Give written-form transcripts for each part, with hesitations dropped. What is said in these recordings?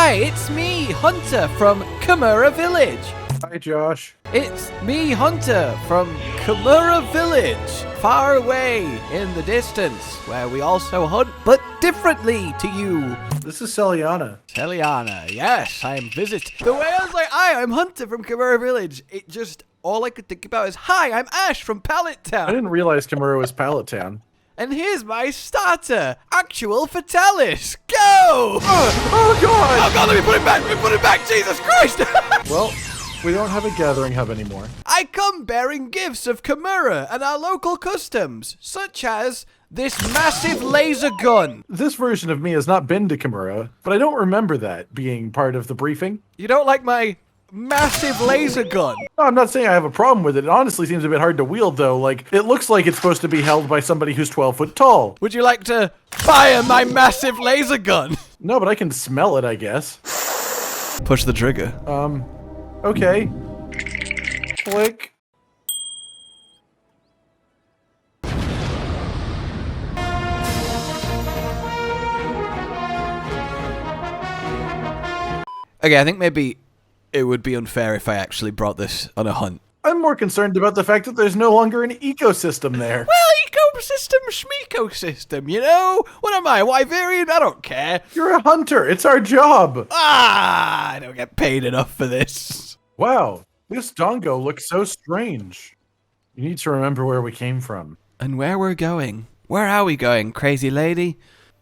Hi, it's me, Hunter from Kimura Village. Hi, Josh. It's me, Hunter from Kimura Village, far away in the distance, where we also hunt, but differently to you. This is Celiana. Celiana, yes, I'm visit. The way I was like, hi, I'm Hunter from Kimura Village, it just, all I could think about is, hi, I'm Ash from Pallet I Town. didn't realize Kimura was Pallet Town. And here's my starter, Actual Fatalis. Go! Oh, God! Oh God, let me put it back, Jesus Christ! Well, we don't have a gathering hub anymore. I come bearing gifts of Kimura and our local customs, such as this massive laser gun. This version of me has not been to Kimura, but I don't remember that being part of the briefing. You don't like my massive laser gun? No, I'm not saying I have a problem with it. It honestly seems a bit hard to wield, though. Like, it looks like it's supposed to be held by somebody who's 12 foot tall. Would you like to fire my massive laser gun? No, but I can smell it, I guess. Push the trigger. Okay. Click. Okay, I think maybe it would be unfair if I actually brought this on a hunt. I'm more concerned about the fact that there's no longer an ecosystem there. Well, ecosystem, schmeecosystem, you know? What am I, Wyverian? I don't care. You're a hunter. It's our job. Ah, I don't get paid enough for this. Wow, this dongo looks so strange. You need to remember where we came from. And where we're going. Where are we going, crazy lady?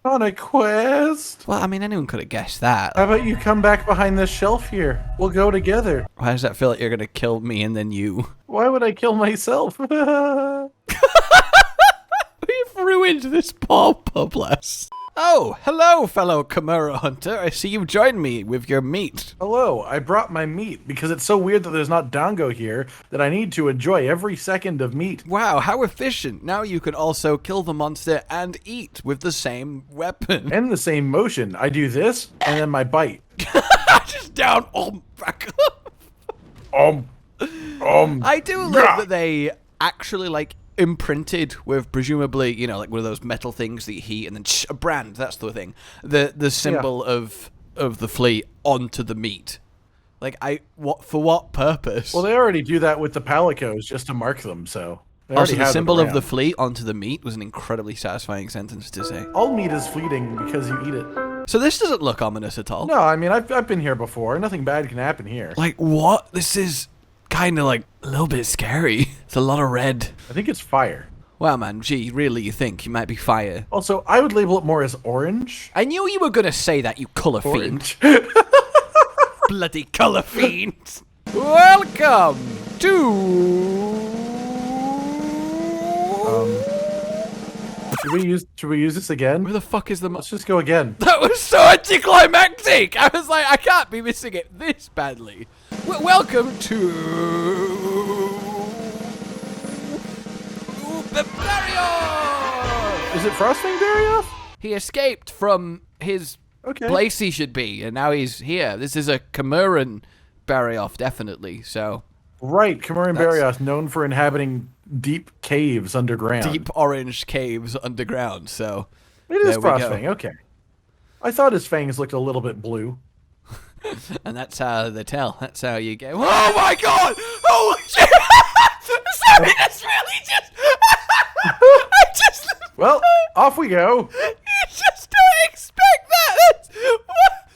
On a quest? Well, I mean, anyone could have guessed that. How about you come back behind this shelf here? We'll go together. Why does that feel like you're gonna kill me and then you? Why would I kill myself? We've ruined this poor publis. Oh, hello, fellow Kimura hunter. I see you've joined me with your meat. Hello, I brought my meat because it's so weird that there's not dongo here that I need to enjoy every second of meat. Wow, how efficient. Now you can also kill the monster and eat with the same weapon. And the same motion. I do this, and then my bite. Just down, back up. I do love that they actually, like, imprinted with presumably, you know, like one of those metal things that you heat and then a brand, that's the thing. The symbol of the fleet onto the meat. Like, for what purpose? Well, they already do that with the palicos just to mark them, so. Also, the symbol of the fleet onto the meat was an incredibly satisfying sentence to say. All meat is fleeting because you eat it. So this doesn't look ominous at all. No, I mean, I've been here before. Nothing bad can happen here. Like, what? This is kind of like a little bit scary. It's a lot of red. I think it's fire. Wow, man, gee, really, you think you might be fire? Also, I would label it more as orange. I knew you were gonna say that, you colour fiend. Bloody colour fiend. Welcome to... Should we use this again? Where the fuck is the... Let's just go again. That was so anticlimactic! I was like, I can't be missing it this badly. Welcome to... Barioth! Is it Frostwing Barioth? He escaped from his place he should be, and now he's here. This is a Kimuran Barioth, definitely, so... Right, Kimuran Barioth, known for inhabiting deep caves underground. Deep orange caves underground, so... It is Frostwing, okay. I thought his fangs looked a little bit blue. And that's how they tell. That's how you go. Oh my god! Holy shit! Sorry, that's really just... I just... Well, off we go. You just don't expect that!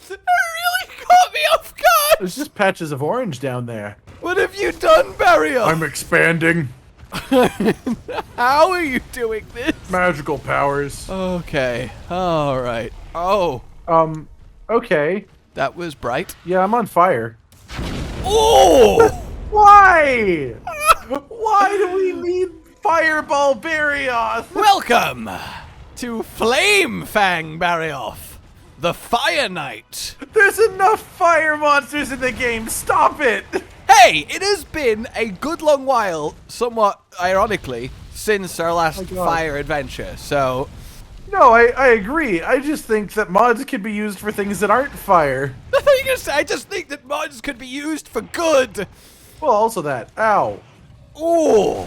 That really caught me off guard! There's just patches of orange down there. What have you done, Barioth? I'm expanding. How are you doing this? Magical powers. Okay. Alright. Oh. Okay. That was bright. Yeah, I'm on fire. Oh! Why? Why do we need Fireball Barioth? Welcome to Flame Fang Barioth, the Fire Knight. There's enough fire monsters in the game. Stop it. Hey, it has been a good long while, somewhat ironically, since our last fire adventure, so... No, I agree. I just think that mods could be used for things that aren't fire. I thought you were gonna say, I just think that mods could be used for good. Well, also that. Ow. Ooh.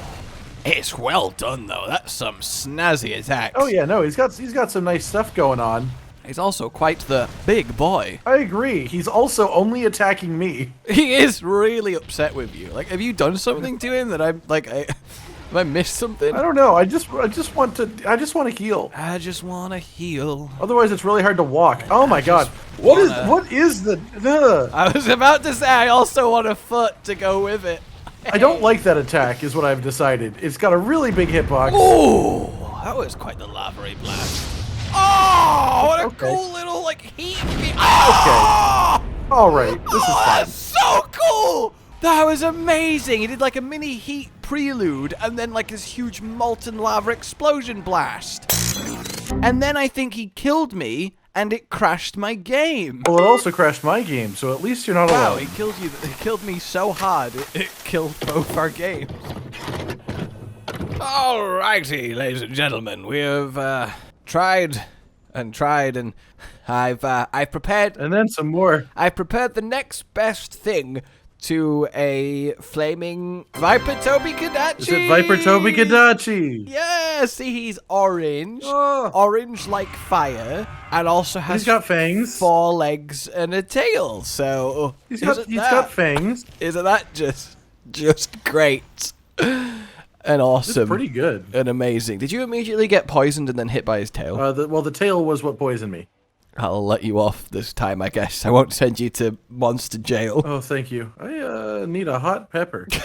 It's well done, though. That's some snazzy attacks. Oh, yeah, no, he's got some nice stuff going on. He's also quite the big boy. I agree. He's also only attacking me. He is really upset with you. Like, have you done something to him that I'm like, have I missed something? I don't know. I just want to heal. I just want to heal. Otherwise, it's really hard to walk. Oh my god. What is the? I was about to say I also want a foot to go with it. I don't like that attack. Is what I've decided. It's got a really big hitbox. Oh, that was quite the lavery blast. Oh, what a cool little like heat. Oh! Okay. All right. This is fun. That's so cool. That was amazing. He did like a mini heat prelude and then like this huge molten lava explosion blast. And then I think he killed me and it crashed my game. Well, it also crashed my game, so at least you're not alone. Wow, he killed you. He killed me so hard, it killed both our games. Alrighty, ladies and gentlemen, we have tried and I've prepared. And then some more. I've prepared the next best thing to a flaming Viper Toby Kadachi. Is it Viper Toby Kadachi? Yeah, see, he's orange. Oh. Orange like fire. And also has He's got fangs. 4 legs and a tail. So He's got fangs. Isn't that just great? And awesome. It's pretty good. And amazing. Did you immediately get poisoned and then hit by his tail? The tail was what poisoned me. I'll let you off this time, I guess. I won't send you to monster jail. Oh, thank you. I need a hot pepper. I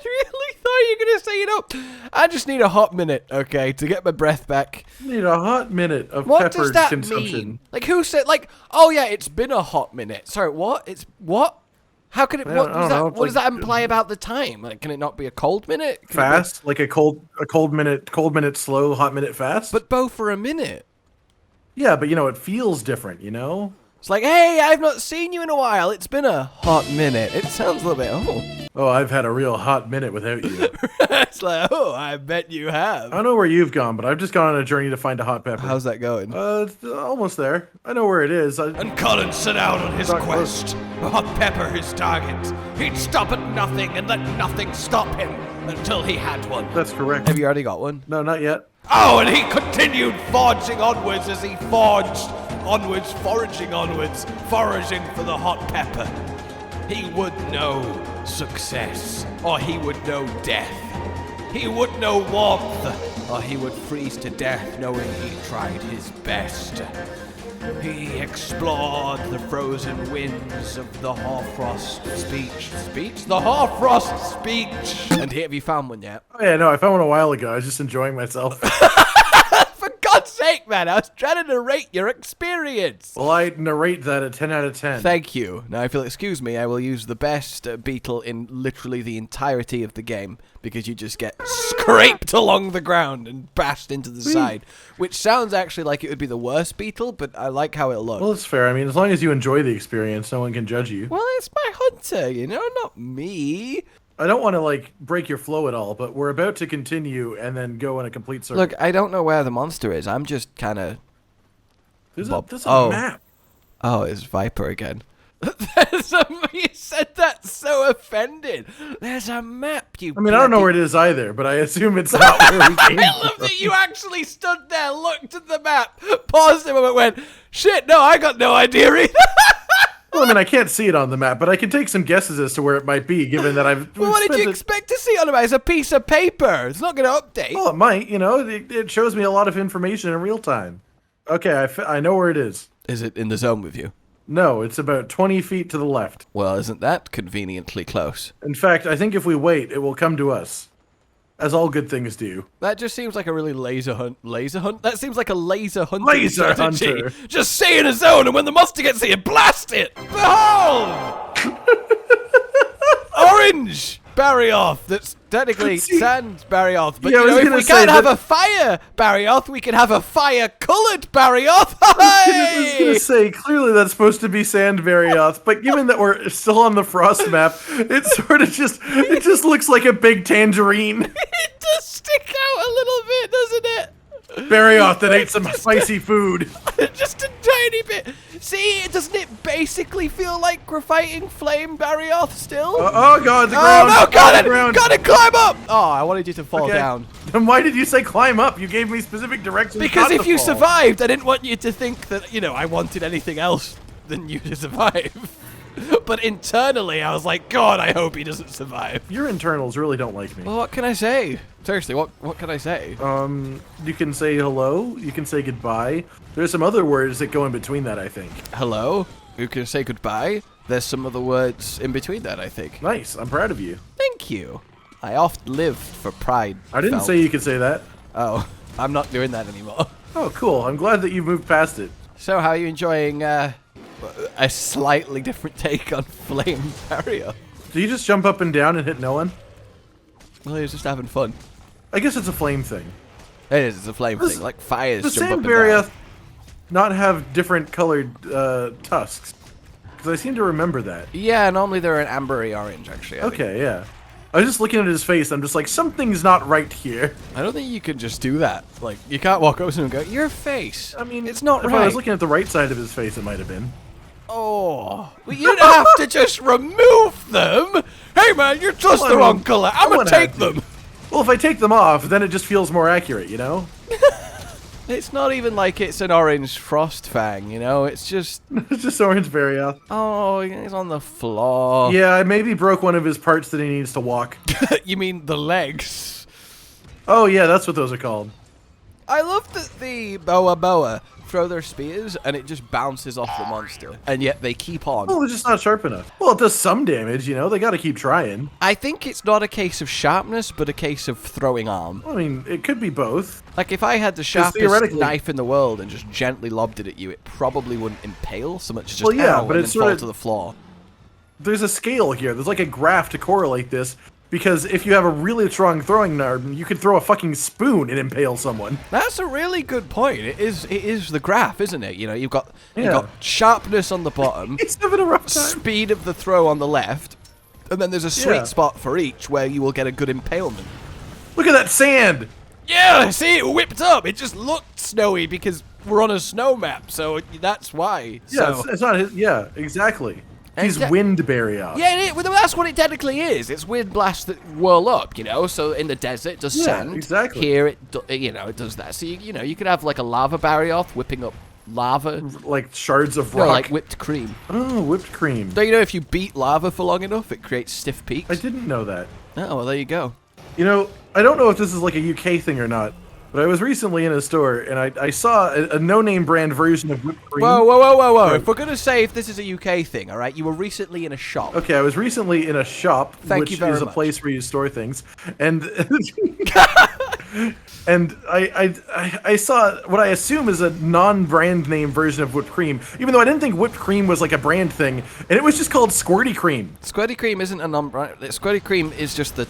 really thought you were going to say, you know, I just need a hot minute, okay, to get my breath back. Need a hot minute of What pepper does that consumption. mean? Like, who said, like, oh yeah, it's been a hot minute. Sorry, what? It's, what? How can it, what does that imply about the time? Like, can it not be a cold minute? Fast? Like a cold minute slow, hot minute fast? But both for a minute. Yeah, but you know, it feels different, you know? It's like, hey, I've not seen you in a while. It's been a hot minute. It sounds a little bit, Oh, I've had a real hot minute without you. It's like, oh, I bet you have. I don't know where you've gone, but I've just gone on a journey to find a hot pepper. How's that going? It's almost there. I know where it is. And Colin set out on his quest. Hot pepper his target. He'd stop at nothing and let nothing stop him until he had one. That's correct. Have you already got one? No, not yet. Oh, and he continued forging onwards as he forged onwards, foraging onwards, foraging for the hot pepper. He would know success, or he would know death. He would know warmth, or he would freeze to death knowing he tried his best. He explored the frozen winds of the Hoarfrost speech? The Hoarfrost speech! And have you found one yet? Oh yeah, no, I found one a while ago. I was just enjoying myself. For God's sake, man, I was trying to narrate your experience. Well, I narrate that at 10 out of 10. Thank you. Now, if you'll excuse me, I will use the best beetle in literally the entirety of the game, because you just get scraped along the ground and bashed into the side, which sounds actually like it would be the worst beetle, but I like how it looks. Well, it's fair. I mean, as long as you enjoy the experience, no one can judge you. Well, it's my hunter, you know, not me. I don't want to, like, break your flow at all, but we're about to continue and then go in a complete circle. Look, I don't know where the monster is. I'm just kind of... There's a map. Oh, it's Viper again. You said that so offended. There's a map, you... I mean, I don't know where it is either, but I assume it's not where we came I love that you actually stood there, looked at the map, paused a moment, went, shit, no, I got no idea either. Well, I mean, I can't see it on the map, but I can take some guesses as to where it might be, given that I've... Well, what did you expect to see on the map? It's a piece of paper. It's not going to update. Well, it might, you know. It shows me a lot of information in real time. Okay, I know where it is. Is it in the zone with you? No, it's about 20 feet to the left. Well, isn't that conveniently close? In fact, I think if we wait, it will come to us. As all good things do. That just seems like a really laser hunt. Laser hunt? That seems like a laser hunter. Laser strategy. hunter. Just stay in a zone, and when the monster gets here, blast it. Behold! Orange Barioth. That's technically sand Barioth, but yeah, you know, if we can't have a fire Barioth, we can have a fire-colored Barioth. I was gonna say, clearly that's supposed to be sand Barioth, but given that we're still on the frost map, it sort of just looks like a big tangerine. It does stick out a little bit, doesn't it? Barioth that ate some spicy food. Just a tiny bit. See, doesn't it basically feel like we're fighting Flame Barioth still? Oh god, the Oh ground! no, got it! Ground. Got it, climb up! Oh, I wanted you to fall down. Then why did you say climb up? You gave me specific directions. Because not if to you fall. survived, I didn't want you to think that, you know, I wanted anything else than you to survive. But internally, I was like, God, I hope he doesn't survive. Your internals really don't like me. Well, what can I say? Seriously, what can I say? You can say hello. You can say goodbye. There's some other words that go in between that, I think. Hello? You can say goodbye? There's some other words in between that, I think. Nice. I'm proud of you. Thank you. I oft live for pride. I didn't say you could say that. Oh, I'm not doing that anymore. Oh, cool. I'm glad that you moved past it. So, how are you enjoying a slightly different take on Flame Barrier? Do you just jump up and down and hit no one? Well, he was just having fun. I guess it's a flame thing. It is, it's a flame thing. Like fires Does jump up Sand and down. Barioth not have different colored tusks? Because I seem to remember that. Yeah, normally they're an ambery orange, actually. I think. Okay, yeah. I was just looking at his face. I'm just like, something's not right here. I don't think you can just do that. Like, you can't walk up to him and go, your face. I mean, it's not if right. I was looking at the right side of his face, it might have been. Oh, well, you'd have to just remove them. Hey, man, you're just the wrong color. I'm gonna take them. Well, if I take them off, then it just feels more accurate, you know? It's not even like it's an orange frost fang, you know? It's just... It's just orange Barioth. Oh, he's on the floor. Yeah, I maybe broke one of his parts that he needs to walk. You mean the legs? Oh, yeah, that's what those are called. I love that the boa throw their spears and it just bounces off the monster. And yet they keep on. Well, they're just not sharp enough. Well, it does some damage, you know? They gotta keep trying. I think it's not a case of sharpness, but a case of throwing arm. I mean, it could be both. Like, if I had the sharpest knife in the world and just gently lobbed it at you, it probably wouldn't impale so much as just ow, but and it's then fall to the floor. There's a scale here. There's like a graph to correlate this. Because if you have a really strong throwing arm, you could throw a fucking spoon and impale someone. That's a really good point. It is the graph, isn't it? You know, you've got sharpness on the bottom, He's having a rough time. speed of the throw on the left, and then there's a sweet spot for each where you will get a good impalement. Look at that sand! Yeah, see, it whipped up. It just looked snowy because we're on a snow map, so that's why. Yeah, so. it's not his. Yeah, exactly. He's wind Barioth. Yeah, well, that's what it technically is. It's wind blasts that whirl up, you know. So in the desert, it does sand. Exactly. Here, it does that. So you know, you could have like a lava Barioth whipping up lava, like shards of rock, like whipped cream. Oh, whipped cream. Don't you know if you beat lava for long enough, it creates stiff peaks? I didn't know that. Oh, well, there you go. You know, I don't know if this is like a UK thing or not, but I was recently in a store and I saw a no-name brand version of whipped cream. Whoa. If we're going to say if this is a UK thing, all right, you were recently in a shop. Okay, I was recently in a shop, which is a place where you store things. And and I saw what I assume is a non-brand name version of whipped cream, even though I didn't think whipped cream was like a brand thing, and it was just called Squirty Cream. Squirty Cream isn't a non-brand. Squirty Cream is just the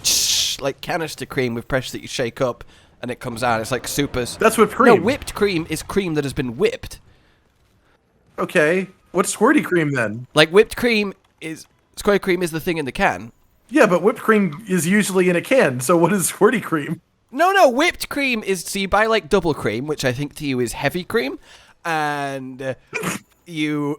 like canister cream with pressure that you shake up. And it comes out. It's like supers. That's whipped cream. No, whipped cream is cream that has been whipped. Okay. What's squirty cream then? Like whipped cream is squirty cream is the thing in the can. Yeah, but whipped cream is usually in a can. So what is squirty cream? No. Whipped cream is, so you buy like double cream, which I think to you is heavy cream, and you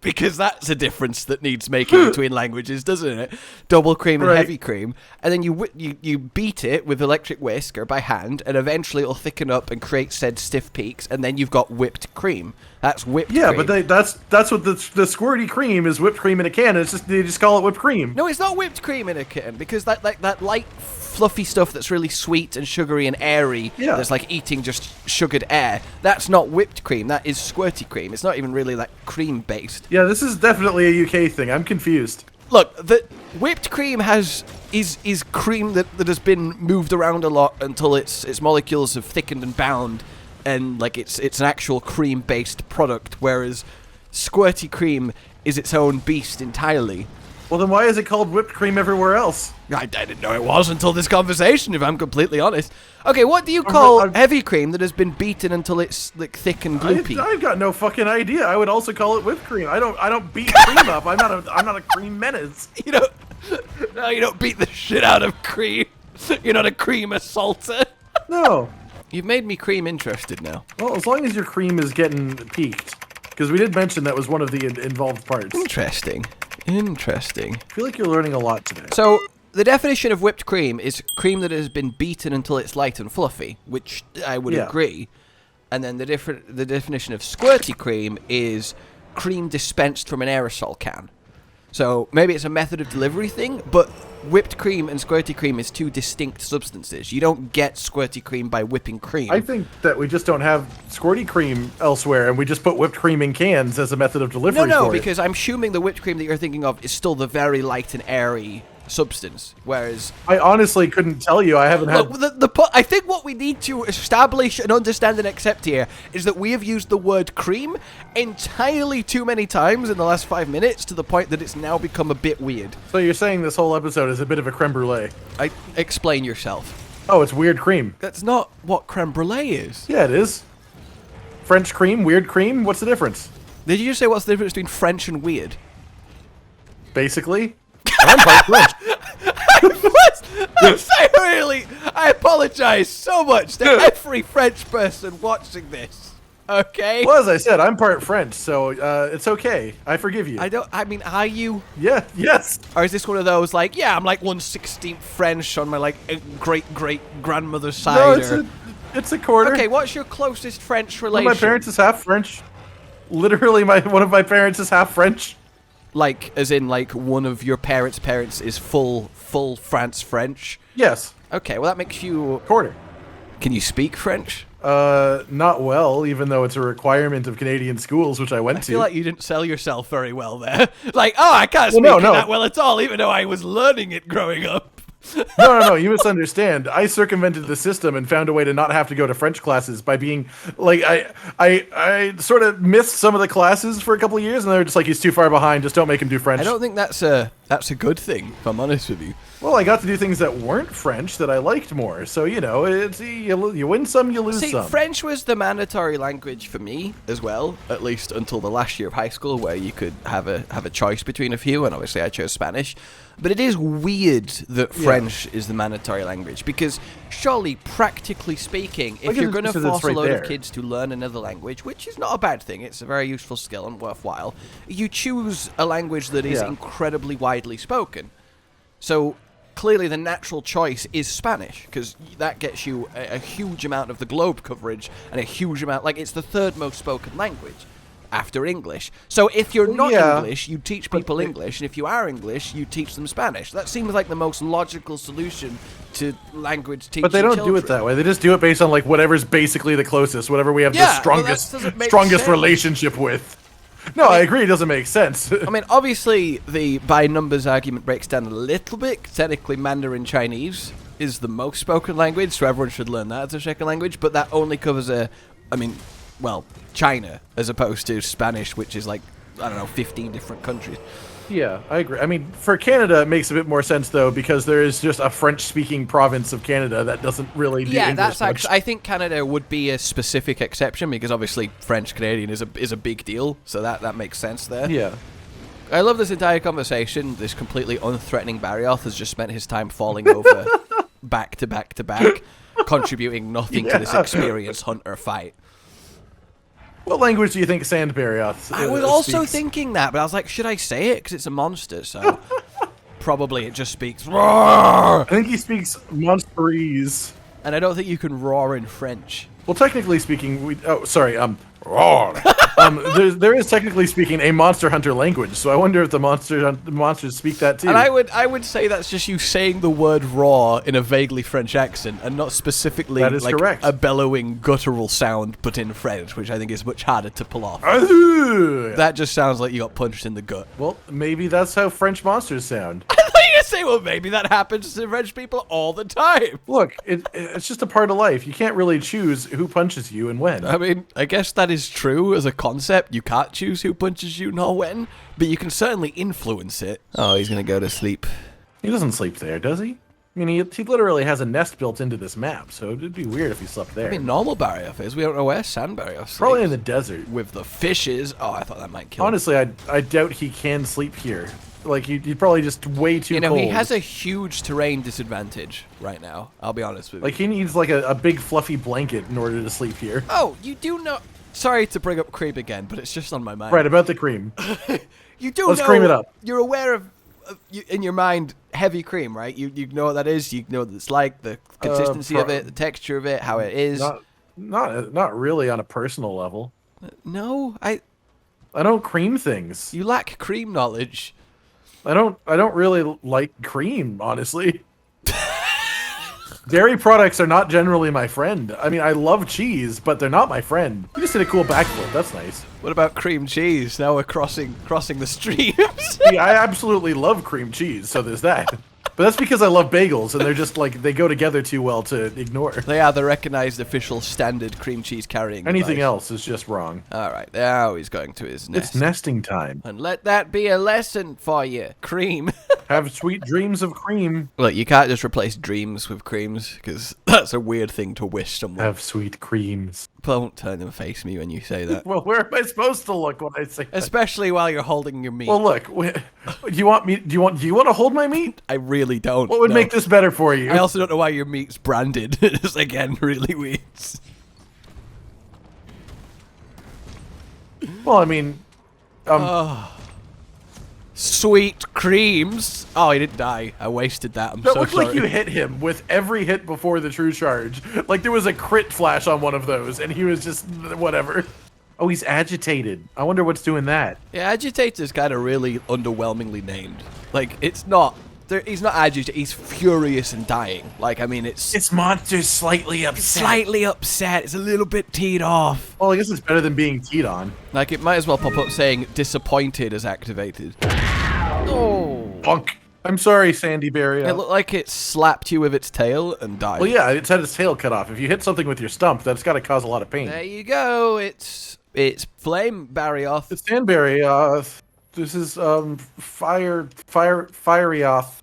because that's a difference that needs making between languages, doesn't it? Double cream and heavy cream, and then you beat it with electric whisk or by hand, and eventually it'll thicken up and create said stiff peaks, and then you've got whipped cream. That's whipped cream. Yeah, but that's what the squirty cream is. Whipped cream in a can. It's just they just call it whipped cream. No, it's not whipped cream in a can, because that light fluffy stuff that's really sweet and sugary and airy, that's like eating just sugared air, that's not whipped cream, that is squirty cream. It's not even really like cream based. Yeah, this is definitely a UK thing. I'm confused. Look, the whipped cream is cream that has been moved around a lot until its molecules have thickened and bound, and like it's an actual cream based product, whereas squirty cream is its own beast entirely. Well, then why is it called whipped cream everywhere else? I didn't know it was until this conversation, if I'm completely honest. Okay, what do you call heavy cream that has been beaten until it's like thick and gloopy? I've got no fucking idea. I would also call it whipped cream. I don't beat cream up. I'm not a cream menace. You don't beat the shit out of cream. You're not a cream assaulter. No. You've made me cream interested now. Well, as long as your cream is getting peaked. Because we did mention that was one of the involved parts. Interesting. I feel like you're learning a lot today. So, the definition of whipped cream is cream that has been beaten until it's light and fluffy, which I would agree. And then the definition of squirty cream is cream dispensed from an aerosol can. So maybe it's a method of delivery thing, but whipped cream and squirty cream is two distinct substances. You don't get squirty cream by whipping cream. I think that we just don't have squirty cream elsewhere, and we just put whipped cream in cans as a method of delivery. No, because I'm assuming the whipped cream that you're thinking of is still the very light and airy substance, whereas I honestly couldn't tell you. I haven't had. I think what we need to establish and understand and accept here is that we have used the word cream entirely too many times in the last 5 minutes to the point that it's now become a bit weird. So you're saying this whole episode is a bit of a creme brulee? Explain yourself. Oh, it's weird cream. That's not what creme brulee is. Yeah, it is. French cream, weird cream. What's the difference? Did you just say what's the difference between French and weird? Basically. I'm part French. I apologize so much to every French person watching this. Okay? Well, as I said, I'm part French, so it's okay. I forgive you. Are you? Yeah, yes. Or is this one of those, like, I'm like 1/16 French on my, like, great-great-grandmother's side? No, it's a quarter. Okay, what's your closest French relation? One of my parents is half French. Literally, one of my parents is half French. Like, as in, like, one of your parents' parents is full France French? Yes. Okay, well, that makes you... Quarter. Can you speak French? Not well, even though it's a requirement of Canadian schools, which I went to. I feel like you didn't sell yourself very well there. Like, I can't speak it that well at all, even though I was learning it growing up. No, you misunderstand. I circumvented the system and found a way to not have to go to French classes by being, like, I sort of missed some of the classes for a couple of years, and they were just like, he's too far behind, just don't make him do French. I don't think that's a good thing, if I'm honest with you. Well, I got to do things that weren't French that I liked more, so, it's you win some, you lose some. French was the mandatory language for me as well, at least until the last year of high school, where you could have a choice between a few, and obviously I chose Spanish. But it is weird that French is the mandatory language, because surely, practically speaking, if you're going to force a load of kids to learn another language, which is not a bad thing, it's a very useful skill and worthwhile, you choose a language that is incredibly widely spoken. So clearly the natural choice is Spanish, because that gets you a huge amount of the globe coverage, and a huge amount, like, it's the third most spoken language after English. So if you're not English, you teach people English, and if you are English, you teach them Spanish. That seems like the most logical solution to language teaching. But they don't do it that way. They just do it based on, like, whatever's basically the closest, whatever we have the strongest relationship with. No, I agree, it doesn't make sense. I mean, obviously, the by numbers argument breaks down a little bit. Technically, Mandarin Chinese is the most spoken language, so everyone should learn that as a second language, but that only covers China, as opposed to Spanish, which is like, 15 different countries. Yeah, I agree. I mean, for Canada, it makes a bit more sense, though, because there is just a French-speaking province of Canada that doesn't really do English that's much. actually, I think Canada would be a specific exception, because obviously French-Canadian is a big deal, so that makes sense there. Yeah. I love this entire conversation. This completely unthreatening Barioth has just spent his time falling over back to back to back, contributing nothing to this experienced hunter fight. What language do you think Sand Barioth I was also thinking that, but I was like, should I say it? Because it's a monster, so probably it just speaks roar. I think he speaks monsterese. And I don't think you can roar in French. Well, technically speaking, roar. There is technically speaking a Monster Hunter language, so I wonder if the monsters speak that too. And I would say that's just you saying the word raw in a vaguely French accent, and not specifically correct. A bellowing guttural sound but in French, which I think is much harder to pull off. That just sounds like you got punched in the gut. Well, maybe that's how French monsters sound. I thought you were say, well, maybe that happens to French people all the time. Look, it's just a part of life. You can't really choose who punches you and when. I mean, I guess that is true as a concept. You can't choose who punches you nor when, but you can certainly influence it. Oh, he's gonna go to sleep. He doesn't sleep there, does he? I mean, he literally has a nest built into this map, so it'd be weird if he slept there. I mean, normal Barioth is. We don't know where Sand Barioth sleeps. Probably in the desert. With the fishes. Oh, I thought that might kill him. Honestly, I doubt he can sleep here. Like, he'd probably just way too cold. You know, he has a huge terrain disadvantage right now. I'll be honest with you. Like, he needs, like, a big fluffy blanket in order to sleep here. Oh, you do know... Sorry to bring up cream again, but it's just on my mind. Right, about the cream. You do Let's know... cream it up. You're aware of in your mind, heavy cream, right? You know what that is. You know what it's like, the consistency of it, the texture of it, how it is. Not really on a personal level. No, I don't cream things. You lack cream knowledge. I don't really like cream, honestly. Dairy products are not generally my friend. I mean, I love cheese, but they're not my friend. You just did a cool backflip. That's nice. What about cream cheese? Now we're crossing the streams. Yeah, I absolutely love cream cheese, so there's that. But that's because I love bagels, and they're just like, they go together too well to ignore. They are the recognized official standard cream cheese carrying Anything device. else is just wrong. All right, now he's going to his nest. It's nesting time. And let that be a lesson for you. Cream. Have sweet dreams of cream. Look, you can't just replace dreams with creams, because that's a weird thing to wish someone. Have sweet creams. Don't turn and face me when you say that. Well, where am I supposed to look when I say that? Especially while you're holding your meat. Well, look. Do you want to hold my meat? I really don't. What would make this better for you? I also don't know why your meat's branded. It's, again, really weird. Well, I mean... Sweet creams. Oh, he didn't die. I wasted that. I'm so sorry. That looked like you hit him with every hit before the true charge. Like there was a crit flash on one of those, and he was just whatever. Oh, he's agitated. I wonder what's doing that. Yeah, agitator's kind of really underwhelmingly named. Like, it's not... He's not agitated. He's furious and dying. Like, I mean, it's... This monster's slightly upset. Slightly upset. It's a little bit teed off. Well, I guess it's better than being teed on. Like, it might as well pop up saying disappointed as activated. Oh. Bunk. I'm sorry, Sandy Barioth. It looked like it slapped you with its tail and died. Well, yeah, it's had its tail cut off. If you hit something with your stump, that's got to cause a lot of pain. There you go. It's Flame Barioth. It's Sand Barioth. This is Fierioth.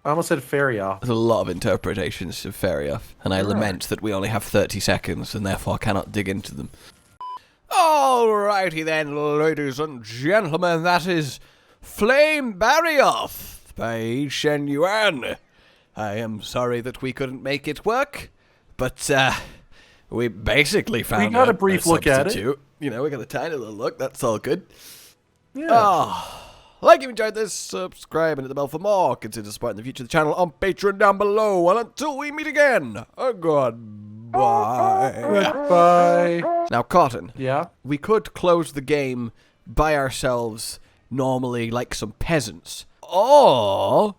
I almost said Farioth. There's a lot of interpretations of Farioth, and I lament that we only have 30 seconds and therefore cannot dig into them. Alrighty then, ladies and gentlemen, that is Flame Barioth by Shen Yuan. I am sorry that we couldn't make it work, but we basically found we got a brief look at it. You know, we got a tiny little look. That's all good. Yeah. Oh. Like if you enjoyed this, subscribe and hit the bell for more. Consider supporting the future of the channel on Patreon down below. And until we meet again, goodbye. Bye. Now, Cotton. Yeah? We could close the game by ourselves, normally like some peasants. Or...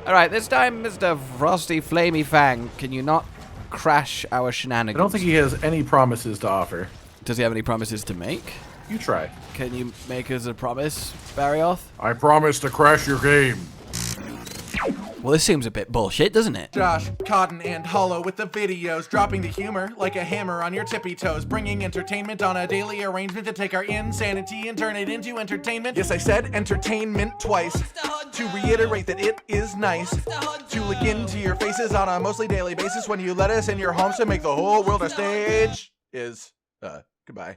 Alright, this time, Mr. Frosty Flamey Fang, can you not crash our shenanigans? I don't think he has any promises to offer. Does he have any promises to make? You try. Can you make us a promise, Barioth? I promise to crash your game. Well, this seems a bit bullshit, doesn't it? Josh, Cotton, and Hollow with the videos, dropping the humor like a hammer on your tippy toes, bringing entertainment on a daily arrangement to take our insanity and turn it into entertainment. Yes, I said entertainment twice, to reiterate that it is nice to look into your faces on a mostly daily basis when you let us in your homes to make the whole world a stage. Goodbye.